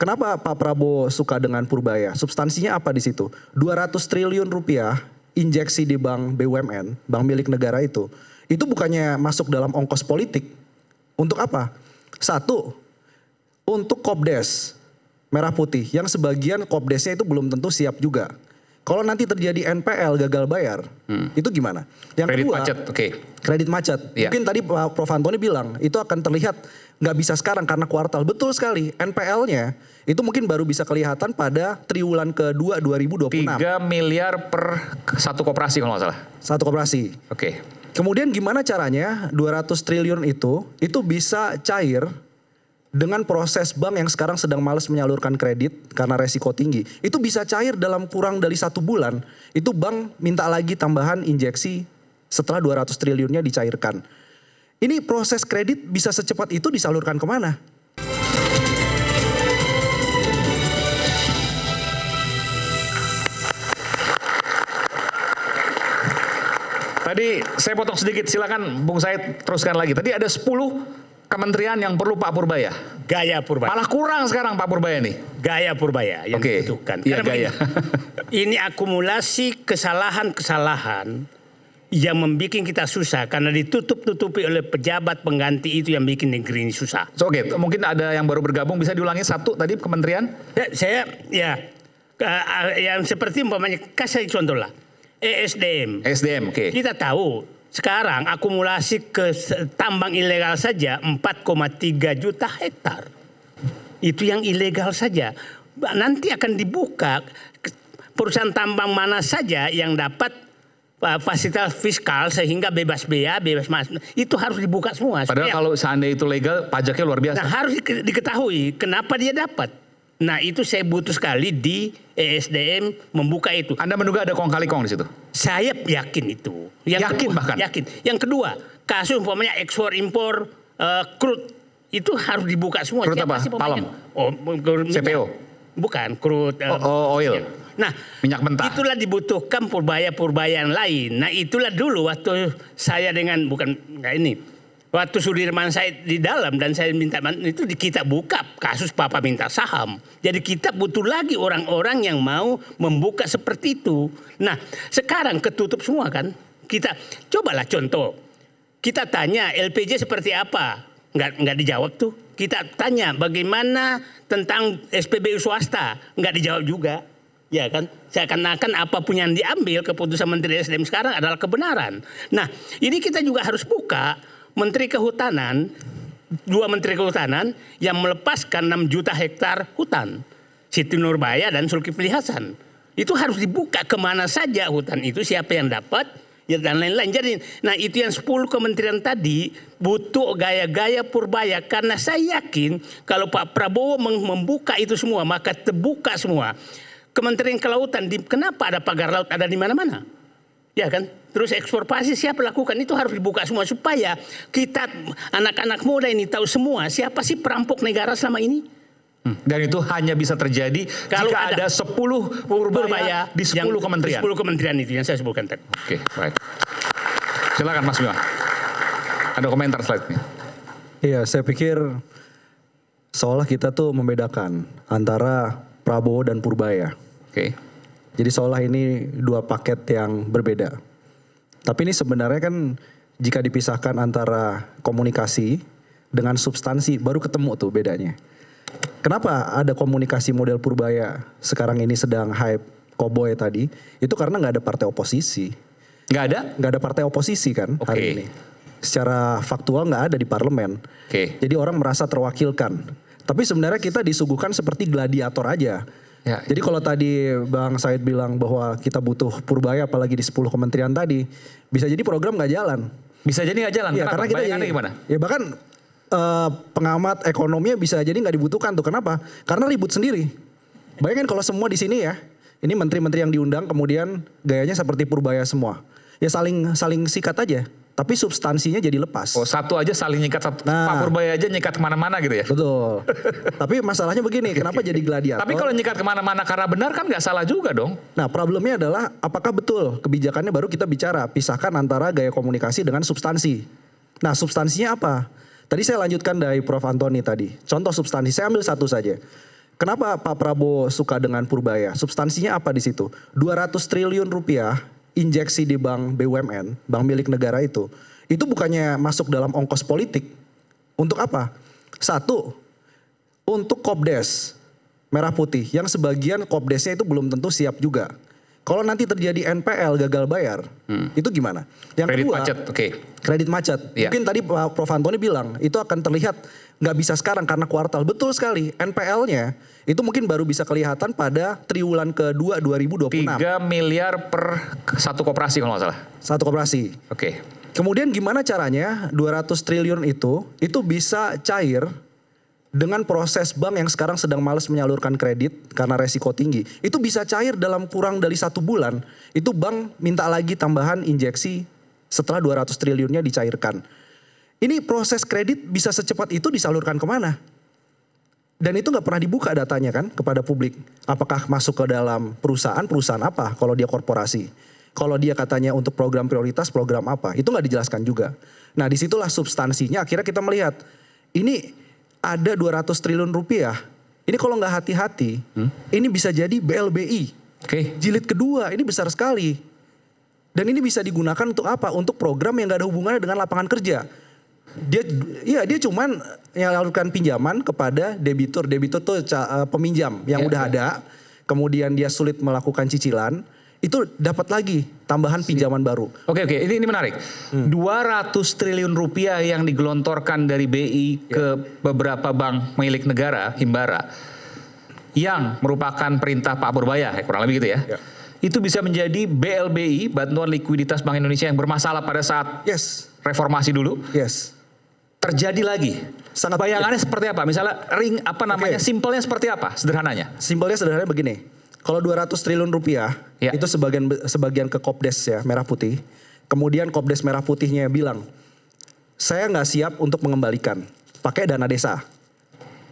Kenapa Pak Prabowo suka dengan Purbaya? Substansinya apa di situ? 200 triliun rupiah injeksi di bank BUMN, bank milik negara itu bukannya masuk dalam ongkos politik. Untuk apa? Satu, untuk Kopdes Merah Putih, yang sebagian Kopdesnya itu belum tentu siap juga. Kalau nanti terjadi NPL gagal bayar, itu gimana? Yang kredit kedua, macet, kredit macet. Iya. Mungkin tadi Prof. Antoni bilang itu akan terlihat nggak bisa sekarang karena kuartal. Betul sekali. NPL-nya itu mungkin baru bisa kelihatan pada triwulan kedua 2026. 3 miliar per satu koperasi kalau nggak salah. Satu koperasi. Oke. Kemudian gimana caranya 200 triliun itu bisa cair dengan proses bank yang sekarang sedang malas menyalurkan kredit karena resiko tinggi. Itu bisa cair dalam kurang dari 1 bulan. Itu bank minta lagi tambahan injeksi setelah 200 triliunnya dicairkan. Ini proses kredit bisa secepat itu disalurkan kemana? Tadi saya potong sedikit, silakan Bung Said teruskan lagi. Tadi ada 10 kementerian yang perlu Pak Purbaya. Gaya Purbaya. Malah kurang sekarang Pak Purbaya nih. Gaya Purbaya yang dibutuhkan. Iya, Karena gaya. Ini akumulasi kesalahan-kesalahan yang membuat kita susah karena ditutup-tutupi oleh pejabat pengganti itu yang bikin negeri ini susah. Oke, mungkin ada yang baru bergabung, bisa diulangi satu tadi kementerian? Yang seperti umpamanya, kasih contoh lah. ESDM. SDM, oke. Kita tahu sekarang akumulasi ke tambang ilegal saja 4,3 juta hektar. Itu yang ilegal saja. Nanti akan dibuka perusahaan tambang mana saja yang dapat fasilitas fiskal sehingga bebas bea, bebas masuk. Itu harus dibuka semua. Padahal kalau seandainya itu legal, pajaknya luar biasa. Nah, harus diketahui kenapa dia dapat. Nah, itu saya butuh sekali di ESDM membuka itu. Anda menduga ada kong kali kong di situ? Saya yakin itu. Bahkan? Yakin. Yang kedua, kasus umpamanya ekspor impor crude itu harus dibuka semua. Crude apa? Palem? CPO? Bukan, crude. Oil? Nah, minyak mentah. Itulah dibutuhkan purbaya-purbaya yang lain. Nah, itulah dulu waktu saya dengan waktu Sudirman Said di dalam dan saya minta itu kita buka kasus Papa minta saham. Jadi kita butuh lagi orang-orang yang mau membuka seperti itu. Nah, sekarang ketutup semua kan. Kita cobalah contoh. Kita tanya LPG seperti apa? Nggak dijawab tuh. Kita tanya bagaimana tentang SPBU swasta? Nggak dijawab juga. Ya kan, seakan-akan apapun yang diambil keputusan Menteri SDM sekarang adalah kebenaran. Nah, ini kita juga harus buka Menteri Kehutanan, 2 Menteri Kehutanan yang melepaskan 6 juta hektar hutan. Siti Nurbaya dan Zulkifli Hasan. Itu harus dibuka kemana saja hutan itu, siapa yang dapat, ya dan lain-lain. Jadi, nah itu yang 10 kementerian tadi butuh gaya-gaya Purbaya. Karena saya yakin kalau Pak Prabowo membuka itu semua, maka terbuka semua. Kementerian Kelautan, kenapa ada pagar laut ada di mana-mana? Ya kan? Terus ekspor pasir siapa lakukan? Itu harus dibuka semua supaya kita anak-anak muda ini tahu semua siapa sih perampok negara selama ini. Dan itu hanya bisa terjadi kalau jika ada 10 Purbaya di 10 kementerian. 10 kementerian itu yang saya sebutkan tadi. Oke, baik. Silakan Mas Bima. Ada komentar slide-nya. Iya, saya pikir seolah kita tuh membedakan antara Prabowo dan Purbaya. Oke. Jadi seolah ini 2 paket yang berbeda. Tapi ini sebenarnya kan jika dipisahkan antara komunikasi dengan substansi baru ketemu tuh bedanya. Kenapa ada komunikasi model Purbaya sekarang ini sedang hype Koboy tadi? Itu karena nggak ada partai oposisi. Nggak ada? Nggak ada partai oposisi kan hari ini. Secara faktual nggak ada di parlemen. Jadi orang merasa terwakilkan. Tapi sebenarnya kita disuguhkan seperti gladiator aja. Ya. Jadi kalau tadi Bang Said bilang bahwa kita butuh Purbaya apalagi di 10 kementerian tadi, bisa jadi program nggak jalan. Bisa jadi nggak jalan. Ya, karena kita jadi, gimana? Ya bahkan pengamat ekonominya bisa jadi nggak dibutuhkan tuh. Kenapa? Karena ribut sendiri. Bayangin kalau semua di sini ya, ini menteri-menteri yang diundang kemudian gayanya seperti Purbaya semua. Ya saling sikat aja. Tapi substansinya jadi lepas. Oh, satu aja saling nyikat, Pak Purbaya aja nyikat kemana-mana gitu ya? Betul. Tapi masalahnya begini, kenapa jadi gladiator? Tapi kalau nyikat kemana-mana karena benar kan nggak salah juga dong? Nah problemnya adalah apakah betul kebijakannya baru kita bicara, pisahkan antara gaya komunikasi dengan substansi. Nah substansinya apa? Tadi saya lanjutkan dari Prof. Antoni tadi. Contoh substansi, saya ambil satu saja. Kenapa Pak Prabowo suka dengan Purbaya? Substansinya apa di situ? 200 triliun rupiah injeksi di bank BUMN, bank milik negara itu bukannya masuk dalam ongkos politik. Untuk apa? Satu, untuk Kopdes Merah Putih, yang sebagian Kopdesnya itu belum tentu siap juga. Kalau nanti terjadi NPL gagal bayar, itu gimana? Yang Kredit kedua, macet, oke. kredit macet. Iya. Mungkin tadi Prof. Antoni bilang itu akan terlihat nggak bisa sekarang karena kuartal. Betul sekali. NPL-nya itu mungkin baru bisa kelihatan pada triwulan kedua 2026. 3 miliar per satu koperasi kalau nggak salah. Satu koperasi. Oke. Kemudian gimana caranya 200 triliun itu bisa cair dengan proses bank yang sekarang sedang malas menyalurkan kredit karena resiko tinggi. Itu bisa cair dalam kurang dari 1 bulan. Itu bank minta lagi tambahan injeksi setelah 200 triliunnya dicairkan. Ini proses kredit bisa secepat itu disalurkan kemana? Dan itu nggak pernah dibuka datanya kan kepada publik. Apakah masuk ke dalam perusahaan apa kalau dia korporasi? Kalau dia katanya untuk program prioritas, program apa? Itu nggak dijelaskan juga. Nah disitulah substansinya akhirnya kita melihat. Ini ada 200 triliun rupiah. Ini kalau nggak hati-hati, ini bisa jadi BLBI. Oke. Jilid kedua, ini besar sekali. Dan ini bisa digunakan untuk apa? Untuk program yang nggak ada hubungannya dengan lapangan kerja. Dia cuman menyalurkan pinjaman kepada debitur. Debitur tuh peminjam yang udah ada. Kemudian dia sulit melakukan cicilan. Itu dapat lagi tambahan pinjaman baru. Oke, ini menarik. 200 triliun rupiah yang digelontorkan dari BI ke beberapa bank milik negara, Himbara, yang merupakan perintah Pak Purbaya, kurang lebih gitu ya. Itu bisa menjadi BLBI, Bantuan Likuiditas Bank Indonesia yang bermasalah pada saat reformasi dulu. Terjadi lagi. Sangat bayangannya seperti apa? Misalnya simpelnya seperti apa? Sederhananya. Simpelnya sederhananya begini. Kalau 200 triliun rupiah itu sebagian ke Kopdes ya Merah Putih. Kemudian Kopdes Merah Putihnya bilang, saya nggak siap untuk mengembalikan, pakai dana desa.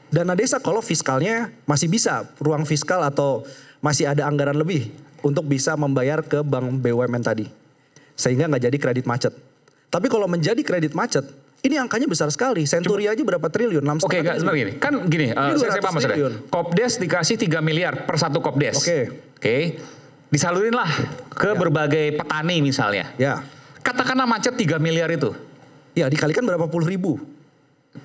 Dana desa kalau fiskalnya masih bisa, ruang fiskal atau masih ada anggaran lebih untuk bisa membayar ke bank BUMN tadi, sehingga nggak jadi kredit macet. Tapi kalau menjadi kredit macet, ini angkanya besar sekali. Senturi aja berapa triliun? 6,5 Oke, sebenarnya gini. Kan gini, saya paham maksudnya. Kopdes dikasih 3 miliar per satu Kopdes. Oke. Disalurinlah ke berbagai petani misalnya. Ya. Katakanlah macet 3 miliar itu. Ya, dikalikan berapa puluh ribu?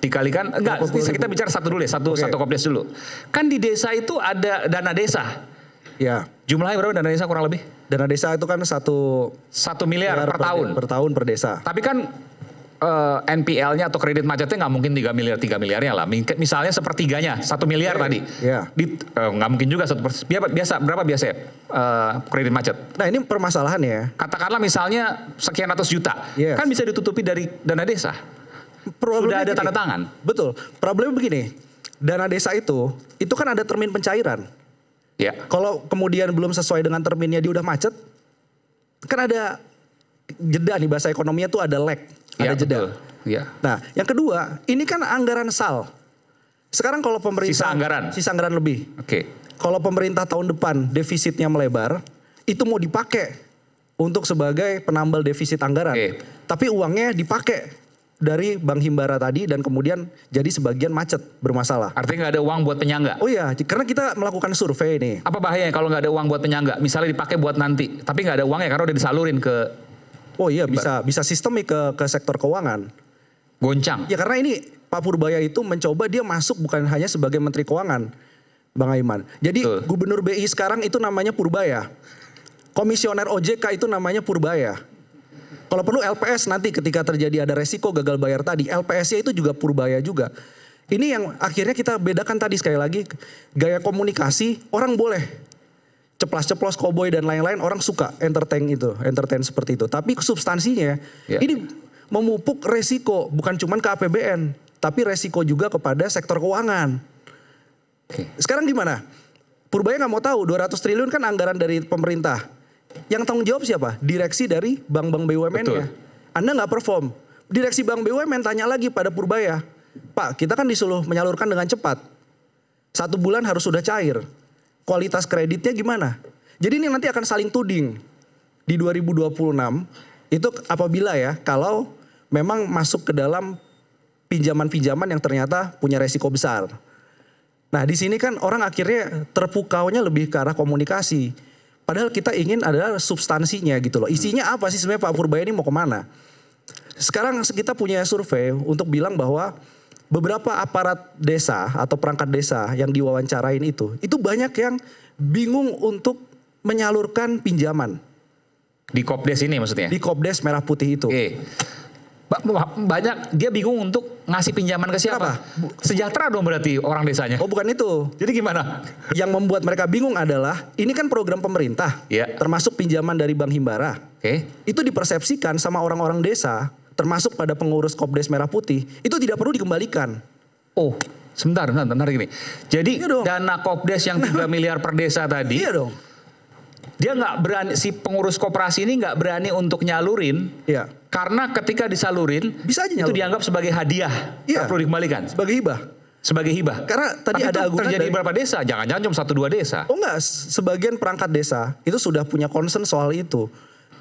Dikalikan, kita bicara satu dulu ya, satu Kopdes dulu. Kan di desa itu ada dana desa. Ya. Jumlahnya berapa dana desa kurang lebih? Dana desa itu kan 1 miliar per tahun. Per tahun per desa. Tapi kan NPL-nya atau kredit macetnya nggak mungkin 3 miliarnya lah. Misalnya sepertiganya, 1 miliar tadi. Nggak mungkin juga berapa biasa kredit macet? Nah ini permasalahannya. Katakanlah misalnya sekian ratus juta, kan bisa ditutupi dari dana desa. Sudah ada tanda tangan. Betul. Problemnya begini, dana desa itu kan ada termin pencairan. Ya. Kalau kemudian belum sesuai dengan terminnya dia udah macet, kan ada jeda nih, bahasa ekonominya tuh ada lag. Ada jeda. Ya. Nah, yang kedua, ini kan anggaran SAL. Sekarang kalau pemerintah sisa anggaran lebih. Kalau pemerintah tahun depan defisitnya melebar, itu mau dipakai untuk sebagai penambal defisit anggaran. Tapi uangnya dipakai dari Bank Himbara tadi dan kemudian jadi sebagian macet, bermasalah. Artinya nggak ada uang buat penyangga? Oh iya, karena kita melakukan survei nih. Apa bahayanya kalau nggak ada uang buat penyangga? Misalnya dipakai buat nanti, tapi nggak ada uangnya karena udah disalurin ke... Oh iya, bisa sistemik ke sektor keuangan. Goncang. Ya karena ini Pak Purbaya itu mencoba, dia masuk bukan hanya sebagai Menteri Keuangan, Bang Aiman. Jadi Gubernur BI sekarang itu namanya Purbaya. Komisioner OJK itu namanya Purbaya. Kalau perlu LPS nanti ketika terjadi ada resiko gagal bayar tadi, LPS-nya itu juga Purbaya juga. Ini yang akhirnya kita bedakan tadi sekali lagi, gaya komunikasi orang boleh ceplas-ceplos, koboi dan lain-lain, orang suka entertain seperti itu. Tapi substansinya ini memupuk resiko bukan cuma ke APBN, tapi resiko juga kepada sektor keuangan. Sekarang gimana? Purbaya nggak mau tahu, 200 triliun kan anggaran dari pemerintah. Yang tanggung jawab siapa? Direksi dari bank-bank BUMN-nya. Anda nggak perform. Direksi bank BUMN tanya lagi pada Purbaya, Pak, kita kan disuruh menyalurkan dengan cepat. 1 bulan harus sudah cair. Kualitas kreditnya gimana? Jadi ini nanti akan saling tuding. Di 2026 itu apabila kalau memang masuk ke dalam pinjaman-pinjaman yang ternyata punya resiko besar. Nah di sini kan orang akhirnya terpukaunya lebih ke arah komunikasi. Padahal kita ingin adalah substansinya gitu loh. Isinya apa sih sebenarnya Pak Purbaya ini mau kemana? Sekarang kita punya survei untuk bilang bahwa beberapa aparat desa atau perangkat desa yang diwawancarain itu banyak yang bingung untuk menyalurkan pinjaman. Di Kopdes ini maksudnya? Di Kopdes Merah Putih itu. Oke. Banyak dia bingung untuk ngasih pinjaman ke siapa? Sejahtera dong berarti orang desanya. Oh bukan itu. Jadi gimana? Yang membuat mereka bingung adalah ini kan program pemerintah, termasuk pinjaman dari Bank Himbara. Itu dipersepsikan sama orang-orang desa, termasuk pada pengurus Kopdes Merah Putih, itu tidak perlu dikembalikan. Oh, sebentar gini. Jadi dana Kopdes yang 3 miliar per desa tadi. Iya dong. Dia nggak berani, si pengurus koperasi ini nggak berani untuk nyalurin. Iya. Karena ketika disalurin, bisa aja itu dianggap sebagai hadiah. Iya. Nggak perlu dikembalikan. Sebagai hibah. Karena tadi tapi ada agunan terjadi berapa desa? Jangan-jangan cuma 1-2 desa. Oh enggak, sebagian perangkat desa itu sudah punya concern soal itu.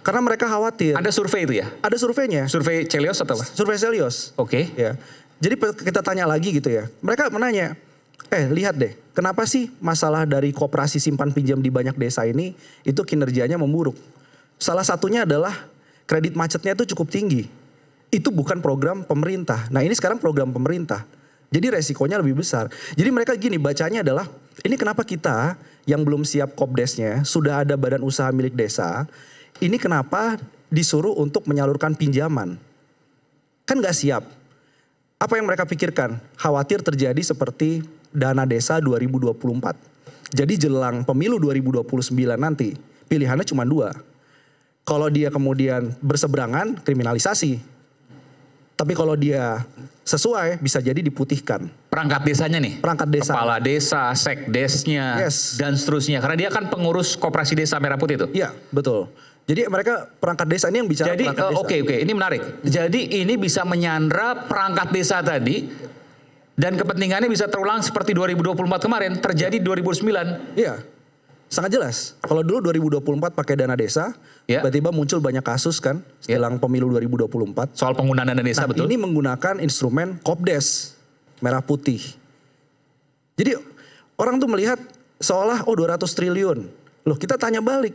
Karena mereka khawatir. Ada survei itu ya? Ada surveinya. Survei Celios atau apa? Survei Celios. Oke. Ya. Jadi kita tanya lagi gitu ya. Mereka menanya, lihat deh, kenapa sih masalah dari koperasi simpan pinjam di banyak desa ini itu kinerjanya memburuk? Salah satunya adalah kredit macetnya itu cukup tinggi. Itu bukan program pemerintah. Nah ini sekarang program pemerintah. Jadi resikonya lebih besar. Jadi mereka gini, bacanya adalah, ini kenapa kita yang belum siap Kopdesnya, sudah ada badan usaha milik desa, ini kenapa disuruh untuk menyalurkan pinjaman? Kan gak siap. Apa yang mereka pikirkan? Khawatir terjadi seperti dana desa 2024. Jadi jelang pemilu 2029 nanti, pilihannya cuma 2. Kalau dia kemudian berseberangan, kriminalisasi. Tapi kalau dia sesuai, bisa jadi diputihkan. Perangkat desanya nih? Perangkat desa. Kepala desa, sekdesnya, dan seterusnya. Karena dia kan pengurus koperasi desa Merah Putih itu? Iya, betul. Jadi mereka perangkat desa ini yang bicara jadi, perangkat desa. Oke, ini menarik. Jadi ini bisa menyandra perangkat desa tadi, dan kepentingannya bisa terulang seperti 2024 kemarin, terjadi 2009. Iya, sangat jelas. Kalau dulu 2024 pakai dana desa, tiba-tiba muncul banyak kasus kan, setelah pemilu 2024. Soal penggunaan dana desa, betul. Ini menggunakan instrumen Kopdes Merah Putih. Jadi orang tuh melihat seolah 200 triliun. Loh kita tanya balik.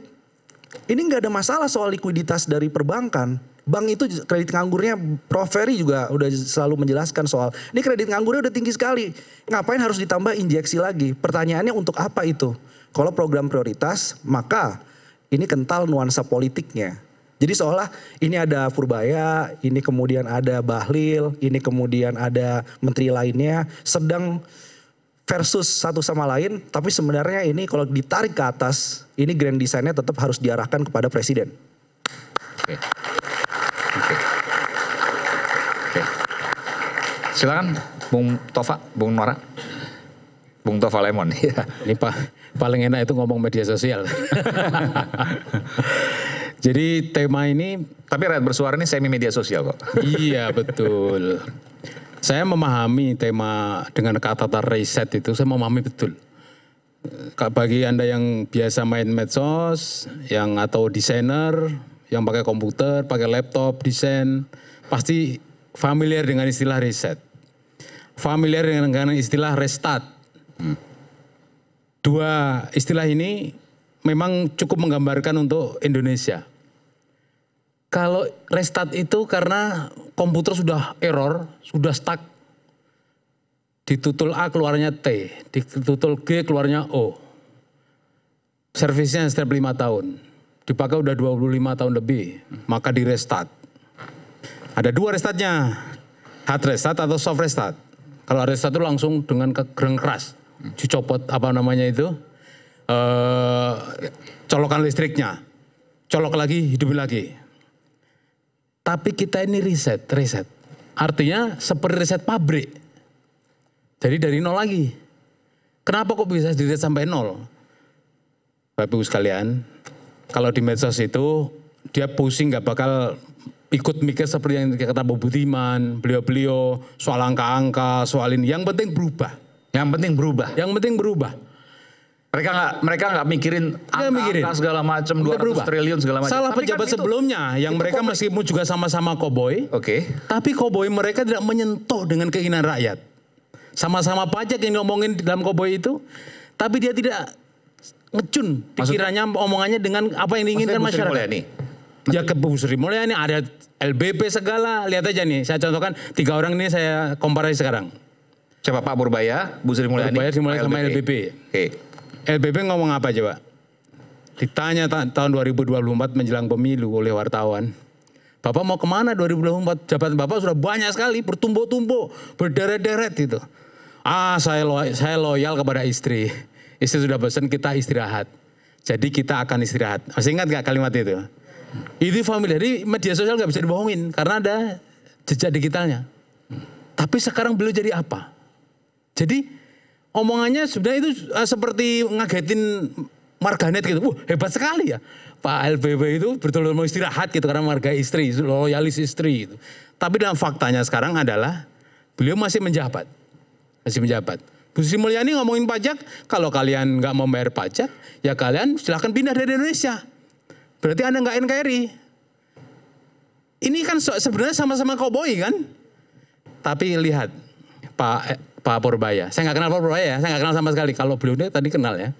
Ini nggak ada masalah soal likuiditas dari perbankan. Bank itu kredit nganggurnya, Prof. Ferry juga udah selalu menjelaskan soal ini kredit nganggurnya udah tinggi sekali. Ngapain harus ditambah injeksi lagi? Pertanyaannya untuk apa itu? Kalau program prioritas, maka ini kental nuansa politiknya. Jadi seolah ini ada Purbaya, ini kemudian ada Bahlil, ini kemudian ada menteri lainnya sedang versus satu sama lain, tapi sebenarnya ini kalau ditarik ke atas, ini grand design-nya tetap harus diarahkan kepada presiden. Oke. Silakan Bung Tova, Bung Nora. Bung Tova Lemon. Ini paling enak itu ngomong media sosial. Jadi tema ini, tapi rakyat bersuara ini semi media sosial kok. Iya betul. Saya memahami tema dengan kata riset itu, saya memahami betul. Bagi Anda yang biasa main medsos, yang atau desainer, yang pakai komputer, pakai laptop, desain, pasti familiar dengan istilah riset. Familiar dengan istilah restart. Dua istilah ini memang cukup menggambarkan untuk Indonesia. Kalau restart itu karena komputer sudah error, sudah stuck. Ditutul A keluarnya T, ditutul G keluarnya O. Servisnya setiap 5 tahun. Dipakai udah 25 tahun lebih, maka di restart. Ada 2 restartnya, hard restart atau soft restart. Kalau hard restart itu langsung dengan gereng keras. Dicopot apa namanya itu, colokan listriknya. Colok lagi, hidup lagi. Tapi kita ini riset. Artinya seperti riset pabrik. Jadi dari nol lagi. Kenapa kok bisa di-riset sampai nol? Bapak Ibu sekalian, kalau di medsos itu dia pusing gak bakal ikut mikir seperti yang kata Bu Budiman, beliau-beliau soal angka-angka, soal ini. Yang penting berubah. Yang penting berubah. Mereka nggak mikirin angka segala macam 200 triliun segala macam. Salah pejabat kan sebelumnya yang mereka meskipun juga sama-sama koboi. Oke. Tapi koboi mereka tidak menyentuh dengan keinginan rakyat. Sama-sama pajak yang ngomongin di dalam koboi itu, tapi dia tidak ngecun pikirannya, omongannya dengan apa yang diinginkan Maksudnya Bu Sri masyarakat. Mulyani? Ya ke Bu Sri Mulyani ada LBP segala, lihat aja nih. Saya contohkan 3 orang ini saya komparasi sekarang. Siapa? Pak Purbaya, Bu Sri Mulyani, Purbaya, Sri Mulyani, Pak sama LBP. Oke. LBP ngomong apa coba? Ditanya tahun 2024 menjelang pemilu oleh wartawan. Bapak mau kemana 2024? Jabatan Bapak sudah banyak sekali, bertumpuk-tumpuk, berderet-deret itu. Saya loyal kepada istri. Istri sudah bosan, kita istirahat. Jadi kita akan istirahat. Masih ingat gak kalimat itu? Itu familiar. Jadi media sosial gak bisa dibohongin karena ada jejak digitalnya. Tapi sekarang beliau jadi apa? Jadi omongannya sebenarnya itu seperti ngagetin marganet gitu. Wah, hebat sekali ya. Pak LBP itu betul-betul mau istirahat gitu karena marga istri, loyalis istri gitu. Tapi dalam faktanya sekarang adalah beliau masih menjabat. Masih menjabat. Bu Sri Mulyani ngomongin pajak, kalau kalian nggak mau bayar pajak, ya kalian silahkan pindah dari Indonesia. Berarti Anda nggak NKRI. Ini kan sebenarnya sama-sama koboi kan? Tapi lihat Pak Purbaya, saya nggak kenal Pak Purbaya ya, saya nggak kenal sama sekali. Kalau beliau ini tadi kenal ya.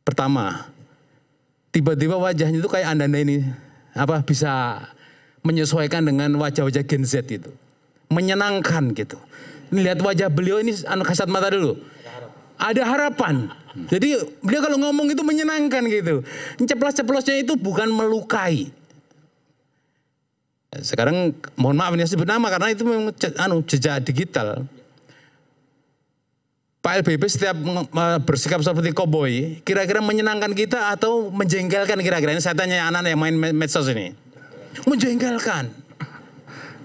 Pertama, tiba-tiba wajahnya itu kayak Anda ini bisa menyesuaikan dengan wajah-wajah Gen Z itu, menyenangkan gitu. Lihat wajah beliau ini kasat mata dulu. Ada harapan. Jadi beliau kalau ngomong itu menyenangkan gitu. Ceplos-ceplosnya itu bukan melukai. Sekarang mohon maaf ini sebut nama karena itu memang jejak digital. Pak LBP setiap bersikap seperti koboi, kira-kira menyenangkan kita atau menjengkelkan kira-kira? Ini saya tanya anak-anak yang main medsos ini. Menjengkelkan.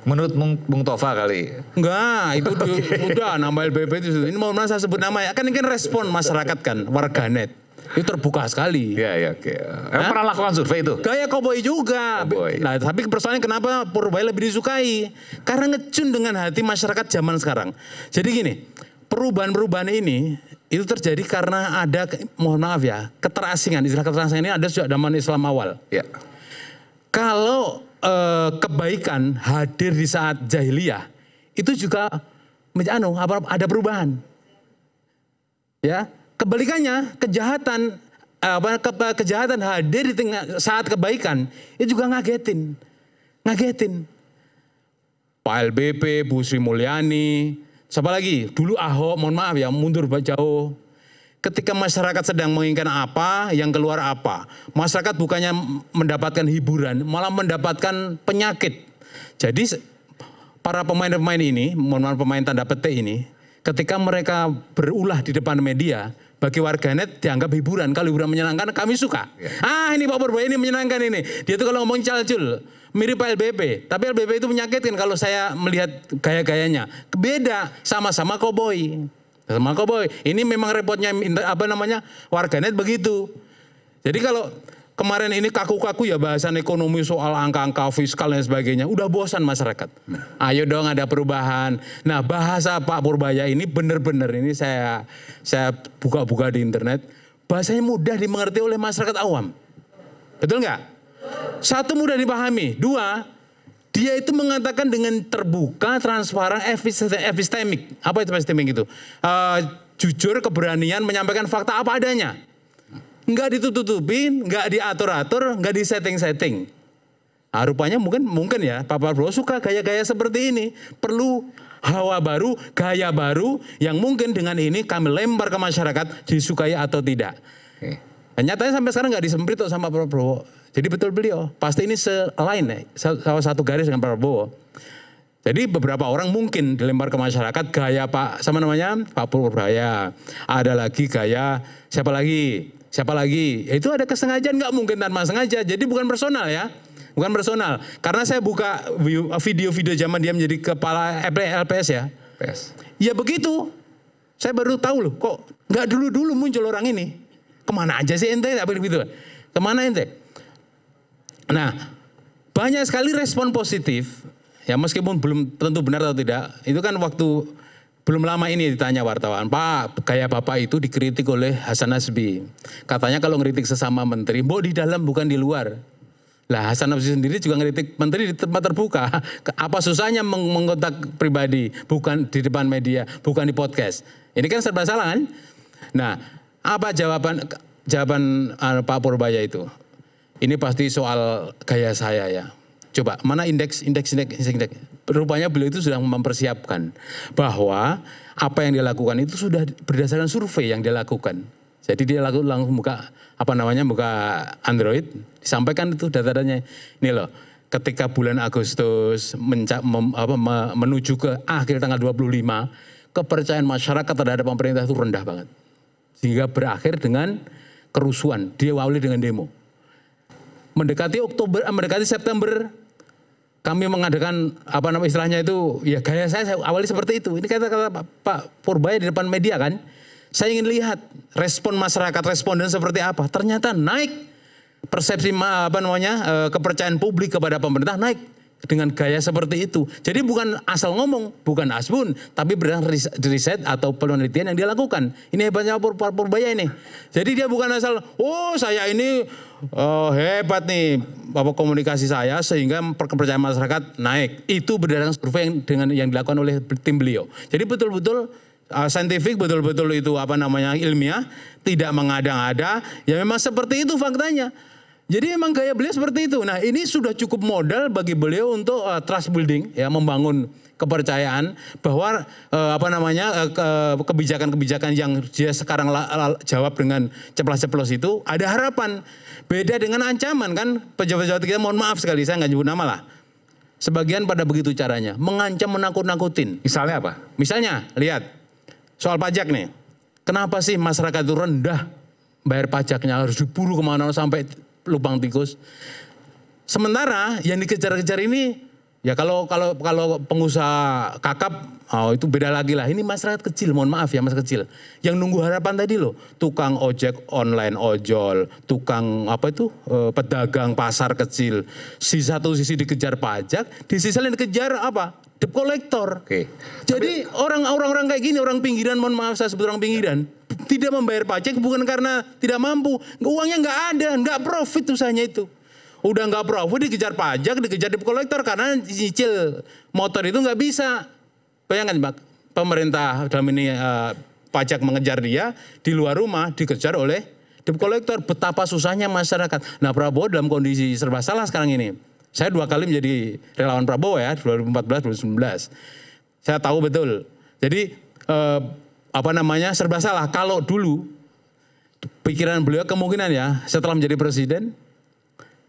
Menurut Bung Tova kali. Enggak, itu udah nama LBP itu. Ini mau saya sebut nama ya. Kan ini kan respon masyarakat kan, warganet. Itu terbuka sekali. Iya, oke. Emang pernah lakukan survei itu? Gaya koboi juga. Koboi. Nah, tapi persoalannya kenapa Purbaya lebih disukai? Karena ngecun dengan hati masyarakat zaman sekarang. Jadi gini, perubahan-perubahan ini itu terjadi karena ada, mohon maaf ya, keterasingan. Istilah keterasingan ini ada sejak zaman Islam awal. Ya. Kalau kebaikan hadir di saat jahiliyah, itu juga ada perubahan. Ya, kebalikannya kejahatan kejahatan hadir di tengah saat kebaikan, itu juga ngagetin. Pak LBP, Bu Sri Mulyani, siapa lagi? Dulu Ahok, mohon maaf ya, mundur jauh. Ketika masyarakat sedang menginginkan apa, yang keluar apa. Masyarakat bukannya mendapatkan hiburan, malah mendapatkan penyakit. Jadi para pemain-pemain ini, mohon maaf pemain tanda petik ini, ketika mereka berulah di depan media, bagi warganet dianggap hiburan. Kalau hiburan menyenangkan, kami suka. Ini Pak Purbaya ini menyenangkan ini. Dia tuh kalau ngomong calcul, mirip Pak LBP. Tapi LBP itu menyakitkan kalau saya melihat gaya-gayanya. Beda, sama-sama koboi. Sama koboi. Ini memang repotnya warganet begitu. Jadi kalau kemarin ini kaku-kaku ya bahasan ekonomi soal angka-angka fiskal dan sebagainya. Udah bosan masyarakat. Ayo dong ada perubahan. Nah bahasa Pak Purbaya ini benar-benar ini saya buka-buka di internet. Bahasanya mudah dimengerti oleh masyarakat awam. Betul nggak? Satu, mudah dipahami. Dua, dia itu mengatakan dengan terbuka, transparan, epistemik. Apa itu epistemik itu? Jujur, keberanian menyampaikan fakta apa adanya. Enggak ditutup-tutupin, enggak diatur-atur, enggak disetting-setting. Nah, rupanya mungkin ya Pak Prabowo suka gaya-gaya seperti ini. Perlu hawa baru, gaya baru yang mungkin dengan ini kami lempar ke masyarakat disukai atau tidak. Oke. Dan nyatanya sampai sekarang enggak disemprit sama Pak Prabowo. Jadi betul beliau, pasti ini selain ya, salah satu garis dengan Pak Prabowo. Jadi beberapa orang mungkin dilempar ke masyarakat gaya Pak Purbaya. Ada lagi gaya siapa lagi? Ya, itu ada kesengajaan nggak mungkin tanpa sengaja. Jadi bukan personal ya, bukan personal. Karena saya buka video-video zaman dia menjadi kepala LPS ya. PS. Ya begitu. Saya baru tahu loh, kok nggak dulu muncul orang ini. Kemana aja sih ente? Apa begitu? Kemana ente? Nah, banyak sekali respon positif, ya meskipun belum tentu benar atau tidak, itu kan waktu belum lama ini ditanya wartawan, Pak, gaya Bapak itu dikritik oleh Hasan Nasbi. Katanya kalau ngeritik sesama menteri, mbok di dalam bukan di luar. Lah Hasan Nafsi sendiri juga ngeritik menteri di tempat terbuka. Apa susahnya mengkontak pribadi, bukan di depan media, bukan di podcast. Ini kan serba salah kan? Nah, apa jawaban Pak Purbaya itu? Ini pasti soal gaya saya ya. Coba mana indeks. Rupanya beliau itu sudah mempersiapkan bahwa apa yang dia lakukan itu sudah berdasarkan survei yang dia lakukan. Jadi dia langsung buka Android, disampaikan itu data-datanya. Ini loh, ketika bulan Agustus menuju ke akhir tanggal 25, kepercayaan masyarakat terhadap pemerintah itu rendah banget. Sehingga berakhir dengan kerusuhan, diawali dengan demo. Mendekati September, kami mengadakan istilahnya itu, ya gaya saya awali seperti itu. Ini kata Pak Purbaya di depan media kan. Saya ingin lihat respon masyarakat, responden seperti apa. Ternyata naik persepsi kepercayaan publik kepada pemerintah naik dengan gaya seperti itu. Jadi bukan asal ngomong, bukan asbun, tapi berdasarkan riset atau penelitian yang dia lakukan. Ini hebatnya Pak Purbaya ini. Jadi dia bukan asal, saya ini hebat nih komunikasi saya sehingga kepercayaan masyarakat naik. Itu berdasarkan survei yang dilakukan oleh tim beliau. Jadi betul-betul saintifik, betul-betul itu ilmiah, tidak mengada-ngada, ya memang seperti itu faktanya. Jadi memang gaya beliau seperti itu. Nah, ini sudah cukup modal bagi beliau untuk trust building, ya, membangun kepercayaan bahwa kebijakan-kebijakan yang dia sekarang jawab dengan ceplas-ceplos itu ada harapan. Beda dengan ancaman kan, pejabat-pejabat kita, mohon maaf sekali saya nggak nyebut nama lah. Sebagian pada begitu caranya, mengancam, menakut-nakutin. Misalnya apa? Misalnya, lihat. Soal pajak nih, kenapa sih masyarakat itu rendah bayar pajaknya, harus diburu kemana sampai lubang tikus. Sementara yang dikejar-kejar ini, ya kalau pengusaha kakap, itu beda lagi lah. Ini masyarakat kecil, mohon maaf ya masyarakat kecil. Yang nunggu harapan tadi loh, tukang ojek online, ojol, tukang pedagang pasar kecil. Di satu sisi dikejar pajak, di sisi lain dikejar debt collector. Oke. Jadi orang-orang kayak gini, orang pinggiran, mohon maaf saya sebut orang pinggiran, tidak membayar pajak bukan karena tidak mampu, uangnya nggak ada, nggak profit usahanya itu. Udah nggak profit dikejar pajak, dikejar debt collector karena cicil motor itu nggak bisa. Bayangkan Pak, pemerintah dalam ini pajak mengejar dia di luar rumah dikejar oleh debt collector. Betapa susahnya masyarakat. Nah, Prabowo dalam kondisi serba salah sekarang ini. Saya 2 kali menjadi relawan Prabowo ya, 2014, 2019. Saya tahu betul. Jadi serba salah. Kalau dulu pikiran beliau kemungkinan ya setelah menjadi presiden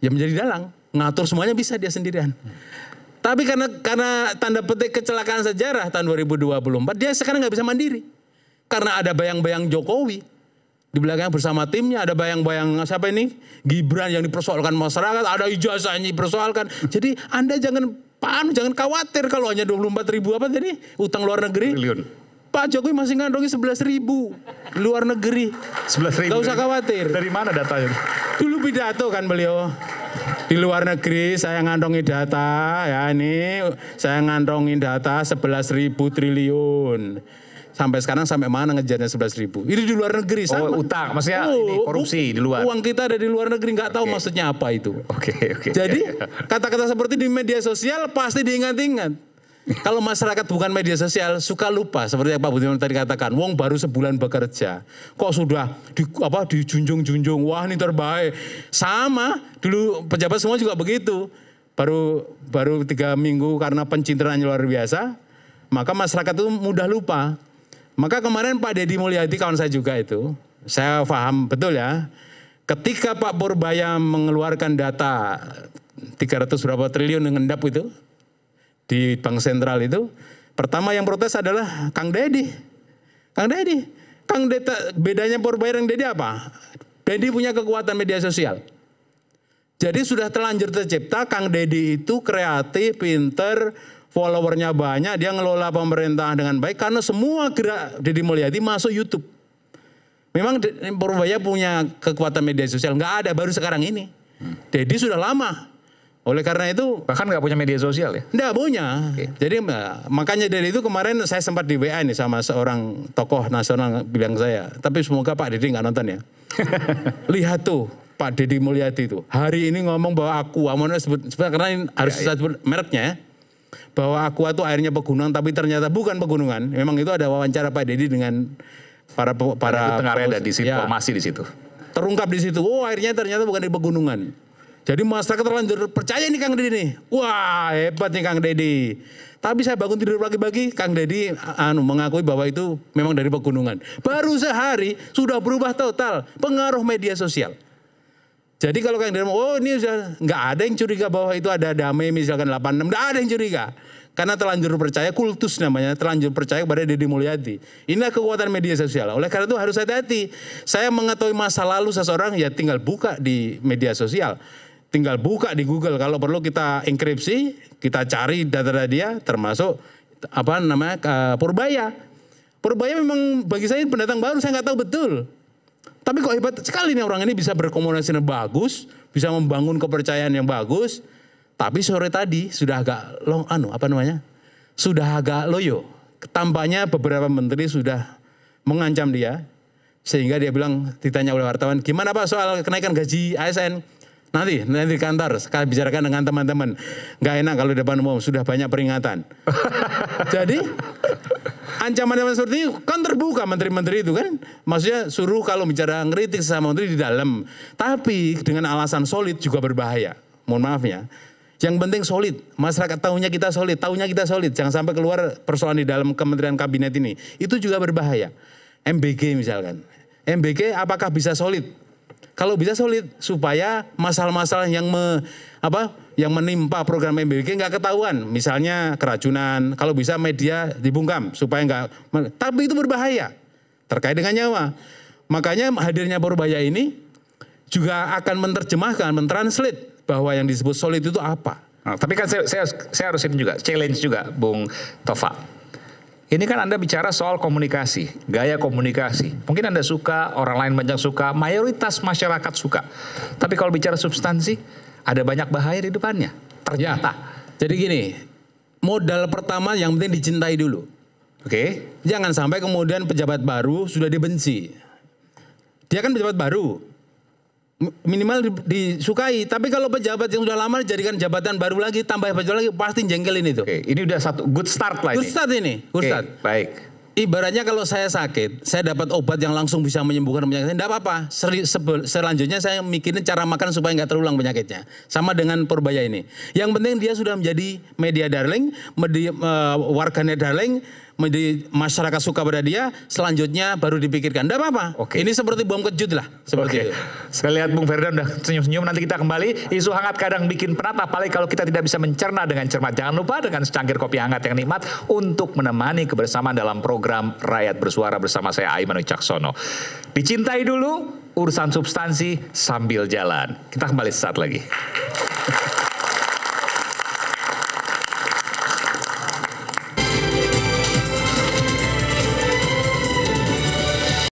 ya menjadi dalang, ngatur semuanya bisa dia sendirian. Tapi karena tanda petik kecelakaan sejarah tahun 2024 dia sekarang nggak bisa mandiri. Karena ada bayang-bayang Jokowi di belakang bersama timnya, ada bayang-bayang siapa ini? Gibran yang dipersoalkan masyarakat, ada ijazah yang dipersoalkan. Jadi Anda jangan khawatir kalau hanya 24.000 utang luar negeri. Triliun. Pak Jokowi masih ngantongi 11.000 luar negeri. 11.000. Gak usah khawatir. Dari mana datanya? Dulu pidato kan beliau. Di luar negeri saya ngantongi data, ya ini saya ngantongi data 11.000 triliun. Sampai sekarang sampai mana ngejarnya 11.000? Ini di luar negeri sama. Utang, maksudnya ini korupsi di luar. Uang kita ada di luar negeri, nggak tahu maksudnya apa itu. Oke. Jadi kata-kata seperti di media sosial pasti diingat-ingat. Kalau masyarakat bukan media sosial suka lupa seperti yang Pak Budiman tadi katakan. Wong baru sebulan bekerja, kok sudah dijunjung-junjung. Wah ini terbaik. Sama dulu pejabat semua juga begitu. Baru 3 minggu karena pencitraan luar biasa, maka masyarakat itu mudah lupa. Maka kemarin Pak Deddy Mulyadi kawan saya juga itu, saya paham betul ya. Ketika Pak Purbaya mengeluarkan data 300 berapa triliun ngendap itu di Bank Sentral itu, pertama yang protes adalah Kang Deddy. Bedanya Purbaya dan Deddy apa? Deddy punya kekuatan media sosial. Jadi sudah terlanjur tercipta Kang Deddy itu kreatif, pinter, followernya banyak, dia ngelola pemerintah dengan baik karena semua gerak Deddy Mulyadi masuk YouTube. Memang Purbaya punya kekuatan media sosial, nggak ada baru sekarang ini. Deddy sudah lama. Oleh karena itu bahkan nggak punya media sosial ya? Nggak punya. Okay. Jadi makanya dari itu kemarin saya sempat di WA nih sama seorang tokoh nasional bilang saya, tapi semoga Pak Deddy nggak nonton ya. Lihat tuh Pak Deddy Mulyadi itu hari ini ngomong bahwa Aqua, karena ini harus saya sebut mereknya ya, bahwa Aqua itu airnya pegunungan tapi ternyata bukan pegunungan. Memang itu ada wawancara Pak Deddy dengan para Tengah ada disinformasi di situ. Terungkap di situ, oh airnya ternyata bukan di pegunungan. Jadi masyarakat terlanjur percaya nih Kang Deddy nih. Wah hebat nih Kang Deddy. Tapi saya bangun tidur pagi-pagi, Kang Deddy mengakui bahwa itu memang dari pegunungan. Baru sehari sudah berubah total pengaruh media sosial. Jadi kalau Kang Deddy, oh ini sudah nggak ada yang curiga bahwa itu ada damai misalkan 86, nggak ada yang curiga. Karena terlanjur percaya, kultus namanya, terlanjur percaya kepada Deddy Mulyadi. Inilah kekuatan media sosial. Oleh karena itu harus hati-hati. Saya mengetahui masa lalu seseorang ya tinggal buka di media sosial. Tinggal buka di Google, kalau perlu kita enkripsi, kita cari data-data dia, termasuk Purbaya. Purbaya memang bagi saya pendatang baru, saya nggak tahu betul. Tapi kok hebat sekali nih orang ini bisa berkomunikasi yang bagus, bisa membangun kepercayaan yang bagus. Tapi sore tadi sudah agak sudah agak loyo. Tampaknya beberapa menteri sudah mengancam dia, sehingga dia bilang, ditanya oleh wartawan, gimana Pak soal kenaikan gaji ASN? Nanti di kantor, saya bicarakan dengan teman-teman. Nggak enak kalau di depan umum, sudah banyak peringatan. Jadi ancaman seperti ini kan terbuka menteri-menteri itu kan. Maksudnya suruh kalau bicara ngeritik sama menteri di dalam. Tapi dengan alasan solid juga berbahaya. Mohon maaf ya. Yang penting solid. Masyarakat tahunya kita solid. Jangan sampai keluar persoalan di dalam kementerian kabinet ini. Itu juga berbahaya. MBG misalkan. MBG apakah bisa solid? Kalau bisa solid supaya masalah-masalah yang menimpa program MBG nggak ketahuan, misalnya keracunan, kalau bisa media dibungkam supaya nggak, tapi itu berbahaya terkait dengan nyawa. Makanya hadirnya Purbaya ini juga akan menerjemahkan, mentranslate bahwa yang disebut solid itu apa. Nah, tapi kan saya harus ini juga challenge juga, Bung Tova. Ini kan Anda bicara soal komunikasi, gaya komunikasi. Mungkin Anda suka, orang lain banyak suka, mayoritas masyarakat suka. Tapi kalau bicara substansi, ada banyak bahaya di depannya. Ternyata. Ya, jadi gini, modal pertama yang penting dicintai dulu. Oke. Jangan sampai kemudian pejabat baru sudah dibenci. Dia kan pejabat baru. Minimal disukai, tapi kalau pejabat yang sudah lama dijadikan jabatan baru lagi, tambah pejabat lagi, pasti jengkelin itu. Oke, ini udah satu good start lah ini. Good start ini, good start. Baik. Ibaratnya kalau saya sakit, saya dapat obat yang langsung bisa menyembuhkan penyakit, tidak apa-apa. Selanjutnya saya mikirin cara makan supaya nggak terulang penyakitnya. Sama dengan Purbaya ini. Yang penting dia sudah menjadi media darling, warganet darling, menjadi masyarakat suka pada dia, selanjutnya baru dipikirkan. Tidak apa-apa. Oke. Ini seperti bom kejut lah. Seperti itu. Saya lihat Bung Ferdinand udah senyum-senyum, nanti kita kembali. Isu hangat kadang bikin penat, apalagi kalau kita tidak bisa mencerna dengan cermat. Jangan lupa dengan secangkir kopi hangat yang nikmat untuk menemani kebersamaan dalam program Rakyat Bersuara bersama saya Aiman Wicaksono. Dicintai dulu, urusan substansi sambil jalan. Kita kembali sesaat lagi.